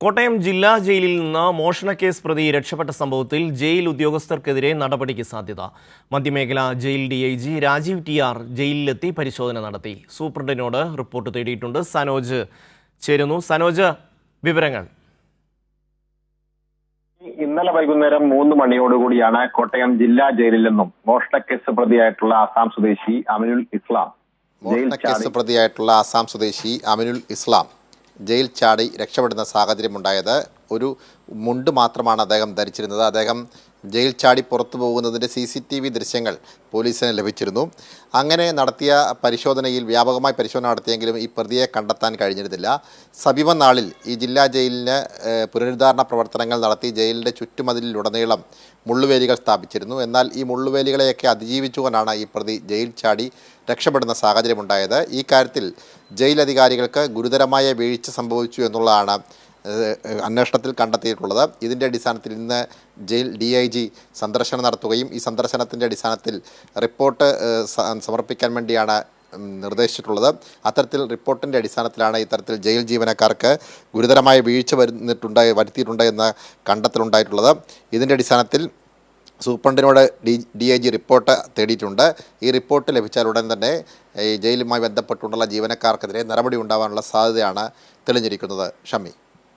കോട്ടയം ജില്ലാ ജയിലിൽ നിന്ന് മോഷണക്കേസ് പ്രതി രക്ഷപ്പെട്ട സംഭവത്തിൽ ജയിൽ ഉദ്യോഗസ്ഥർക്കെതിരെ നടപടിക്ക് സാധ്യത. മധ്യമേഖല ജയിൽ DIG രാജീവ് TR ജയിലിലെത്തി പരിശോധന നടത്തി. സൂപ്രണ്ടിനോട് റിപ്പോർട്ട് തേടിയിട്ടുണ്ട്. സനോജ് ചേരുന്നു. സനോജ്, വിവരങ്ങൾ. ഇന്നലെ വൈകുന്നേരം 3 മണിയോടുകൂടിയാണ് കോട്ടയം ജില്ലാ ജയിലിൽ നിന്നും മോഷണക്കേസ് പ്രതിയായിട്ടുള്ള ആസാം സ്വദേശി അമിനുൽ ഇസ്ലാം ജയിൽ ചാടി രക്ഷപ്പെടുന്ന സാഹചര്യമുണ്ടായത്. ഒരു മുണ്ട് മാത്രമാണ് അദ്ദേഹം ധരിച്ചിരുന്നത്. അദ്ദേഹം ജയിൽ ചാടി പുറത്തു പോകുന്നതിൻ്റെ CCTV ദൃശ്യങ്ങൾ പോലീസിന് ലഭിച്ചിരുന്നു. അങ്ങനെ നടത്തിയ പരിശോധനയിൽ വ്യാപകമായി പരിശോധന നടത്തിയെങ്കിലും ഈ പ്രതിയെ കണ്ടെത്താൻ കഴിഞ്ഞിരുന്നില്ല. സമീപ നാളിൽ ഈ ജില്ലാ ജയിലിന് പുനരുദ്ധാരണ പ്രവർത്തനങ്ങൾ നടത്തി ജയിലിൻ്റെ ചുറ്റുമതിലിലുടനീളം മുള്ളുവേലികൾ സ്ഥാപിച്ചിരുന്നു. എന്നാൽ ഈ മുള്ളുവേലികളെയൊക്കെ അതിജീവിച്ചുകൊണ്ടാണ് ഈ പ്രതി ജയിൽ ചാടി രക്ഷപ്പെടുന്ന സാഹചര്യമുണ്ടായത്. ഈ കാര്യത്തിൽ ജയിൽ അധികാരികൾക്ക് ഗുരുതരമായ വീഴ്ച സംഭവിച്ചു എന്നുള്ളതാണ് അന്വേഷണത്തിൽ കണ്ടെത്തിയിട്ടുള്ളത്. ഇതിൻ്റെ അടിസ്ഥാനത്തിൽ ഇന്ന് ജയിൽ DIG സന്ദർശനം നടത്തുകയും ഈ സന്ദർശനത്തിൻ്റെ അടിസ്ഥാനത്തിൽ റിപ്പോർട്ട് സമർപ്പിക്കാൻ വേണ്ടിയാണ് നിർദ്ദേശിച്ചിട്ടുള്ളത്. അത്തരത്തിൽ റിപ്പോർട്ടിൻ്റെ അടിസ്ഥാനത്തിലാണ് ഇത്തരത്തിൽ ജയിൽ ജീവനക്കാർക്ക് ഗുരുതരമായ വീഴ്ച വരുത്തിയിട്ടുണ്ട് എന്ന കണ്ടെത്തലുണ്ടായിട്ടുള്ളത്. ഇതിൻ്റെ അടിസ്ഥാനത്തിൽ സൂപ്രണ്ടിനോട് DIG റിപ്പോർട്ട് തേടിയിട്ടുണ്ട്. ഈ റിപ്പോർട്ട് ലഭിച്ചാൽ ഉടൻ തന്നെ ഈ ജയിലുമായി ബന്ധപ്പെട്ടുള്ള ജീവനക്കാർക്കെതിരെ നടപടി ഉണ്ടാകാനുള്ള സാധ്യതയാണ് തെളിഞ്ഞിരിക്കുന്നത്. ഷമി.